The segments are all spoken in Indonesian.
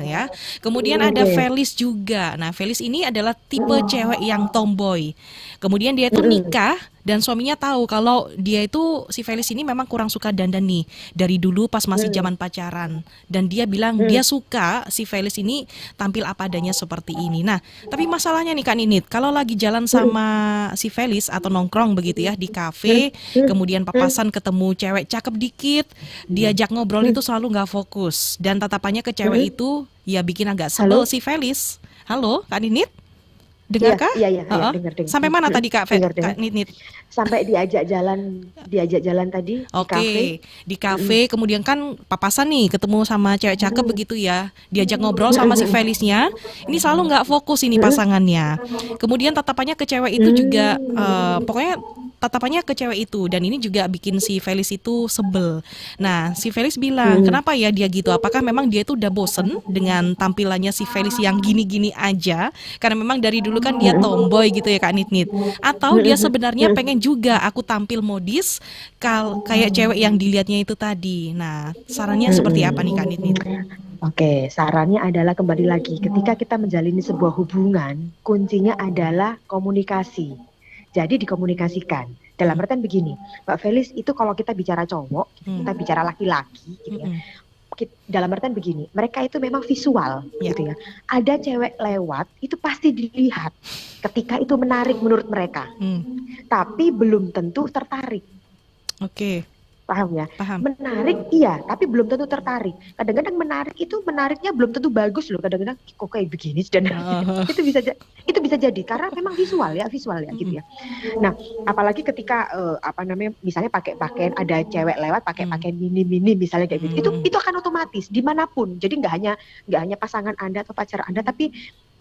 ya. Kemudian ada Felis juga. Nah, Felis ini adalah tipe cewek yang tomboy. Kemudian dia itu nikah dan suaminya tahu kalau dia itu si Felis ini memang kurang suka dandan nih dari dulu pas masih zaman pacaran. Dan dia bilang dia suka si Felis ini tampil apa adanya seperti ini. Nah, tapi masalahnya nih Kak Ninit, kalau lagi jalan sama si Felis atau nongkrong begitu ya di kafe, kemudian papasan ketemu cewek cakep dikit, diajak ngobrol itu selalu nggak fokus dan tatapannya ke cewek itu ya bikin agak sebel Halo? si Felis. Halo, Kak Ninit? Iya, Dengarkah? iya, iya, iya, Heeh. dengar, dengar. Sampai mana tadi Dengar, Kak dengar. Ninit? Sampai diajak jalan tadi di kafe. Oke, di kafe kemudian kan papasan nih ketemu sama cewek cakep begitu ya. Diajak ngobrol sama si Felisnya. Ini selalu nggak fokus ini pasangannya. Kemudian tatapannya ke cewek itu juga pokoknya tatapannya ke cewek itu dan ini juga bikin si Felis itu sebel. Nah, si Felis bilang, "Kenapa ya dia gitu? Apakah memang dia itu udah bosen dengan tampilannya si Felis yang gini-gini aja? Karena memang dari dulu kan dia tomboy gitu ya Kak Nit-Nit. Atau dia sebenarnya pengen juga aku tampil modis kayak cewek yang dilihatnya itu tadi. Nah, sarannya seperti apa nih Kak Nit-Nit? Oke, sarannya adalah kembali lagi, ketika kita menjalani sebuah hubungan, kuncinya adalah komunikasi. Jadi dikomunikasikan. Dalam artian begini, Mbak Felis, itu kalau kita bicara cowok, kita bicara laki-laki, gitu ya. Dalam artian begini, mereka itu memang visual, gitu ya. Ada cewek lewat, itu pasti dilihat ketika itu menarik menurut mereka. Tapi belum tentu tertarik. Oke. Paham ya? Paham. Menarik iya, tapi belum tentu tertarik. Kadang-kadang menariknya belum tentu bagus loh. Kadang-kadang kok kayak begini dan itu bisa jadi karena memang visual ya gitu ya. Nah, apalagi ketika misalnya pakai pakaian, ada cewek lewat pakai pakaian mini misalnya kayak gitu. Itu akan otomatis dimanapun. Jadi nggak hanya pasangan Anda atau pacar Anda, tapi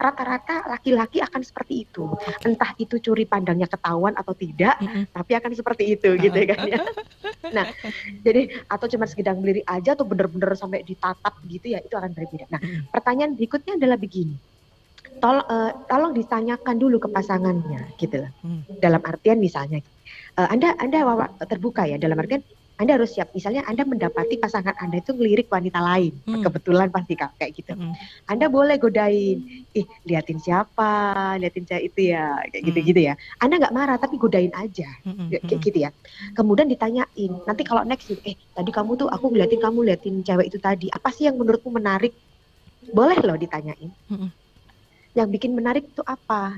rata-rata laki-laki akan seperti itu. Entah itu curi pandangnya ketahuan atau tidak, tapi akan seperti itu gitu kan ya. Nah, jadi atau cuma segedang melirik aja atau bener-bener sampai ditatap gitu ya, itu akan berbeda. Nah, pertanyaan berikutnya adalah begini. Tolong ditanyakan dulu ke pasangannya gitu loh. Dalam artian misalnya Anda terbuka ya, dalam artian Anda harus siap. Misalnya Anda mendapati pasangan Anda itu ngelirik wanita lain, kebetulan pasti kayak gitu. Anda boleh godain, liatin siapa itu ya, kayak gitu-gitu ya. Anda nggak marah tapi godain aja, kayak gitu ya. Kemudian ditanyain, nanti kalau next, tadi kamu tuh aku liatin cewek itu tadi, apa sih yang menurutmu menarik? Boleh loh ditanyain. Yang bikin menarik itu apa?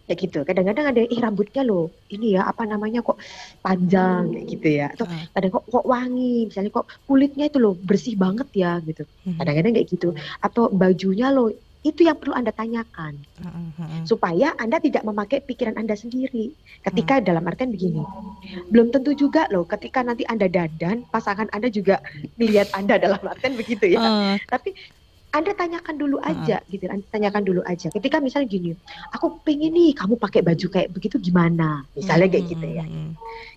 Ya gitu. Kadang-kadang ada rambutnya loh, ini ya apa namanya kok panjang kayak gitu ya. Atau kadang kok wangi, misalnya kok kulitnya itu loh bersih banget ya gitu. Kadang-kadang kayak gitu. Atau bajunya loh, itu yang perlu Anda tanyakan. Supaya Anda tidak memakai pikiran Anda sendiri. Ketika dalam artian begini. Belum tentu juga loh ketika nanti Anda dandan, pasangan Anda juga melihat Anda dalam artian begitu ya. Tapi Anda tanyakan dulu aja gitu, Anda tanyakan dulu aja. Ketika misalnya gini, aku pengen nih kamu pakai baju kayak begitu gimana? Misalnya kayak gitu ya.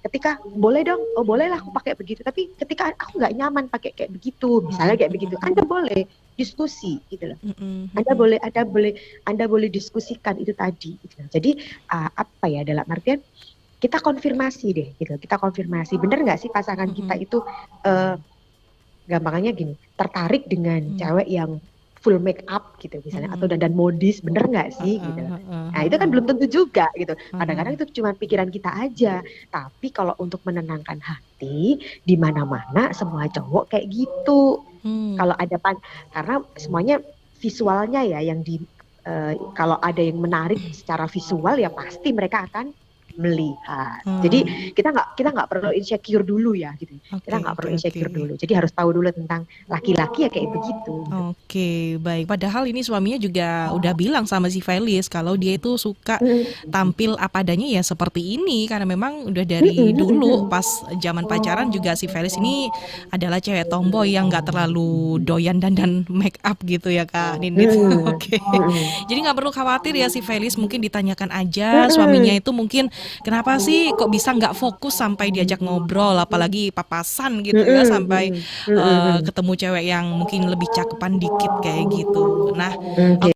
Ketika boleh dong, oh bolehlah aku pakai begitu. Tapi ketika aku nggak nyaman pakai kayak begitu, misalnya kayak begitu, Anda boleh diskusi gitu loh. Anda boleh diskusikan itu tadi. Gitu. Jadi apa ya dalam artian kita konfirmasi deh, gitu. Kita konfirmasi, bener nggak sih pasangan kita itu gampangnya gini, tertarik dengan cewek yang full make up gitu misalnya, atau dandan modis, bener nggak sih gitu. Nah itu kan belum tentu juga gitu. Kadang-kadang itu cuma pikiran kita aja. Tapi kalau untuk menenangkan hati, di mana-mana semua cowok kayak gitu. Kalau ada karena semuanya visualnya ya yang kalau ada yang menarik secara visual ya pasti mereka akan melihat. Jadi kita nggak perlu insecure dulu ya gitu. Kita nggak perlu insecure dulu. Jadi harus tahu dulu tentang laki-laki ya kayak begitu. Oke, baik. Padahal ini suaminya juga udah bilang sama si Felis kalau dia itu suka tampil apa adanya ya seperti ini karena memang udah dari dulu pas zaman pacaran juga si Felis ini adalah cewek tomboy yang nggak terlalu doyan dan make up gitu ya Kak Nindit. Oke. Jadi nggak perlu khawatir ya si Felis, mungkin ditanyakan aja suaminya itu mungkin kenapa sih kok bisa nggak fokus sampai diajak ngobrol, apalagi papasan gitu ya sampai ketemu cewek yang mungkin lebih cakepan dikit kayak gitu. Nah,